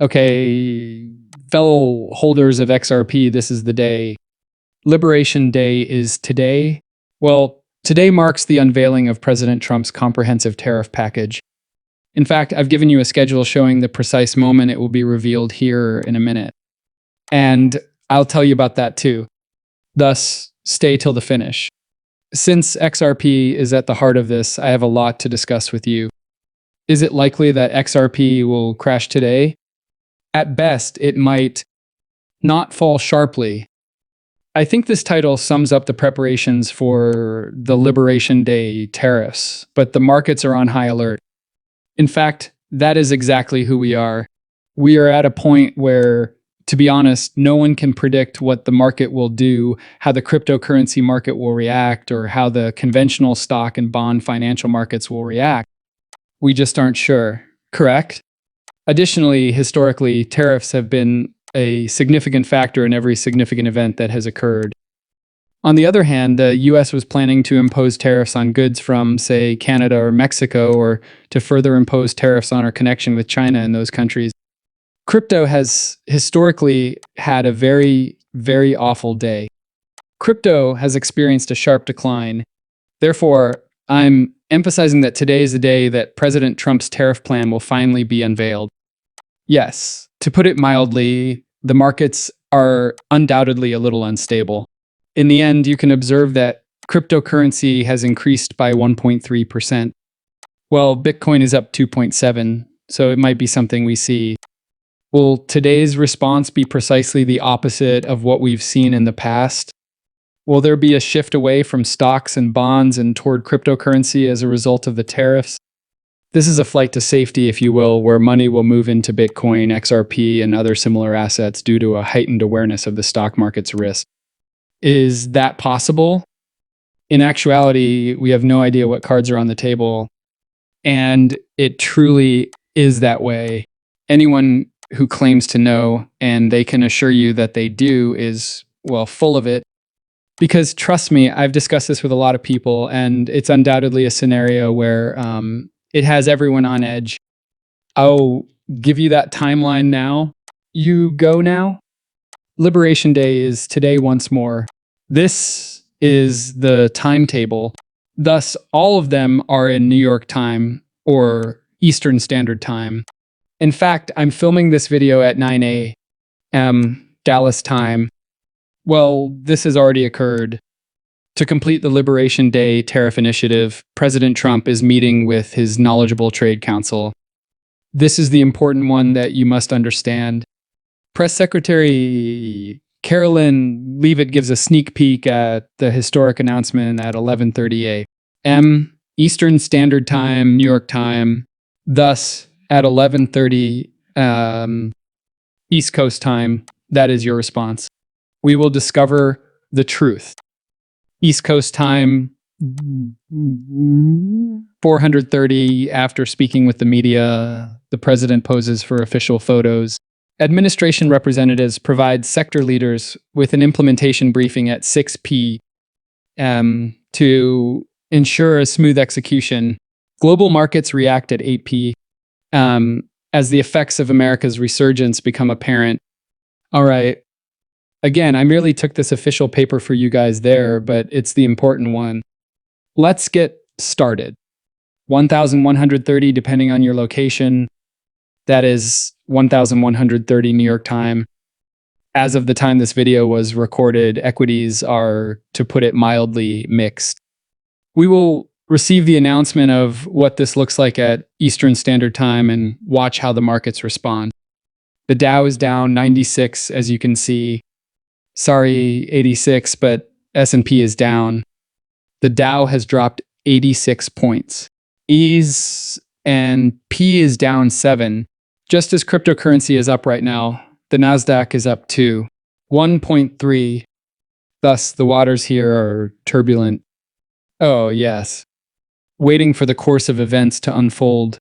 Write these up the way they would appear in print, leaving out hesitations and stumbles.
Okay, fellow holders of XRP, this is the day. Liberation Day is today. Well, today marks the unveiling of President Trump's comprehensive tariff package. In fact, I've given you a schedule showing the precise moment it will be revealed here in a minute. And I'll tell you about that too. Thus, stay till the finish. Since XRP is at the heart of this, I have a lot to discuss with you. Is it likely that XRP will crash today? At best, it might not fall sharply. I think this title sums up the preparations for the Liberation Day tariffs, but the markets are on high alert. In fact, that is exactly who we are. We are at a point where, to be honest, no one can predict what the market will do, how the cryptocurrency market will react, or how the conventional stock and bond financial markets will react. We just aren't sure, correct? Additionally, historically, tariffs have been a significant factor in every significant event that has occurred. On the other hand, the US was planning to impose tariffs on goods from, say, Canada or Mexico, or to further impose tariffs on our connection with China in those countries. Crypto has historically had a very, very awful day. Crypto has experienced a sharp decline. Therefore, I'm emphasizing that today is the day that President Trump's tariff plan will finally be unveiled. Yes, to put it mildly, the markets are undoubtedly a little unstable. In the end, you can observe that cryptocurrency has increased by 1.3%. Well, Bitcoin is up 2.7%, so it might be something we see. Will today's response be precisely the opposite of what we've seen in the past? Will there be a shift away from stocks and bonds and toward cryptocurrency as a result of the tariffs? This is a flight to safety, if you will, where money will move into Bitcoin, XRP, and other similar assets due to a heightened awareness of the stock market's risk. Is that possible? In actuality, we have no idea what cards are on the table, and it truly is that way. Anyone who claims to know, and they can assure you that they do, is, well, full of it. Because trust me, I've discussed this with a lot of people, and it's undoubtedly a scenario where it has everyone on edge. I'll give you that timeline now. You go now. Liberation Day is today once more. This is the timetable. Thus, all of them are in New York time or Eastern Standard Time. In fact, I'm filming this video at 9 a.m. Dallas time. Well, this has already occurred. To complete the Liberation Day tariff initiative, President Trump is meeting with his knowledgeable trade council. This is the important one that you must understand. Press Secretary Carolyn Leavitt gives a sneak peek at the historic announcement at 11:30 a.m. Eastern Standard Time, New York time. Thus, at 11:30 East Coast time, that is your response. We will discover the truth. East Coast time, 4:30 after speaking with the media, the president poses for official photos. Administration representatives provide sector leaders with an implementation briefing at 6 p.m. to ensure a smooth execution. Global markets react at 8 p.m. As the effects of America's resurgence become apparent. All right. Again, I merely took this official paper for you guys there, but it's the important one. Let's get started. 1,130 depending on your location. That is 1,130 New York time. As of the time this video was recorded, equities are, to put it mildly, mixed. We will receive the announcement of what this looks like at Eastern Standard Time and watch how the markets respond. The Dow is down 96, as you can see. Sorry, 86, but S&P is down. The Dow has dropped 86 points. E's and P is down 7. Just as cryptocurrency is up right now, the Nasdaq is up 2, 1.3. Thus, the waters here are turbulent. Oh, yes. Waiting for the course of events to unfold.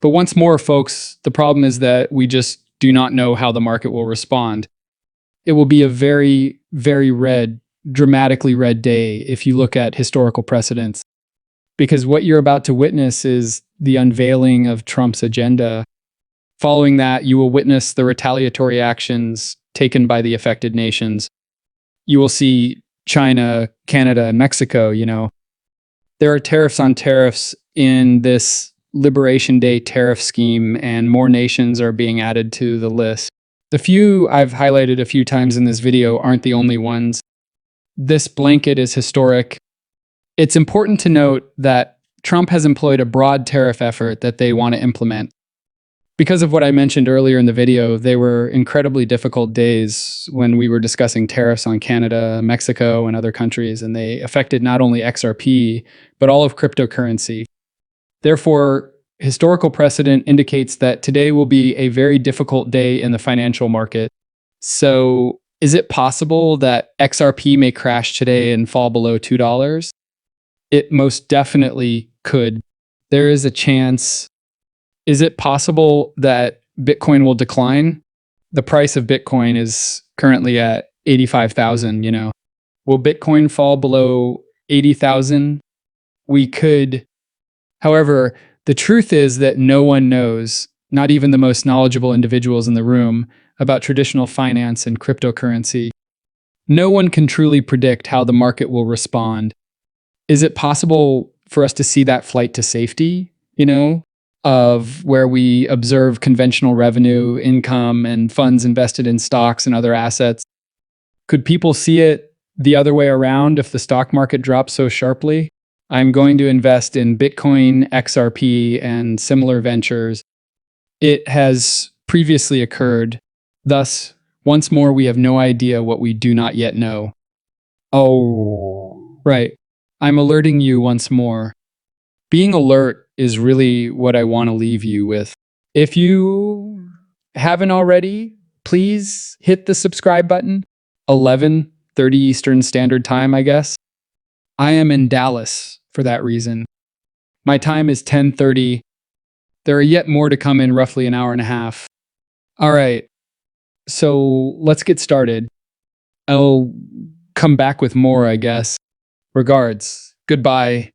But once more, folks, the problem is that we just do not know how the market will respond. It will be a very, very red, dramatically red day if you look at historical precedents. Because what you're about to witness is the unveiling of Trump's agenda. Following that, you will witness the retaliatory actions taken by the affected nations. You will see China, Canada, and Mexico, There are tariffs on tariffs in this Liberation Day tariff scheme, and more nations are being added to the list. The few I've highlighted a few times in this video aren't the only ones. This blanket is historic. It's important to note that Trump has employed a broad tariff effort that they want to implement. Because of what I mentioned earlier in the video, they were incredibly difficult days when we were discussing tariffs on Canada, Mexico, and other countries, and they affected not only XRP, but all of cryptocurrency. Therefore, historical precedent indicates that today will be a very difficult day in the financial market. So, is it possible that XRP may crash today and fall below $2? It most definitely could. There is a chance. Is it possible that Bitcoin will decline? The price of Bitcoin is currently at 85,000, Will Bitcoin fall below 80,000? We could. However, the truth is that no one knows, not even the most knowledgeable individuals in the room, about traditional finance and cryptocurrency. No one can truly predict how the market will respond. Is it possible for us to see that flight to safety, of where we observe conventional revenue, income, and funds invested in stocks and other assets? Could people see it the other way around if the stock market drops so sharply? I'm going to invest in Bitcoin, XRP, and similar ventures. It has previously occurred. Thus, once more, we have no idea what we do not yet know. Oh, right. I'm alerting you once more. Being alert is really what I want to leave you with. If you haven't already, please hit the subscribe button. 11:30 Eastern Standard Time, I guess. I am in Dallas for that reason. My time is 10:30. There are yet more to come in roughly an hour and a half. All right, so let's get started. I'll come back with more, I guess. Regards. Goodbye.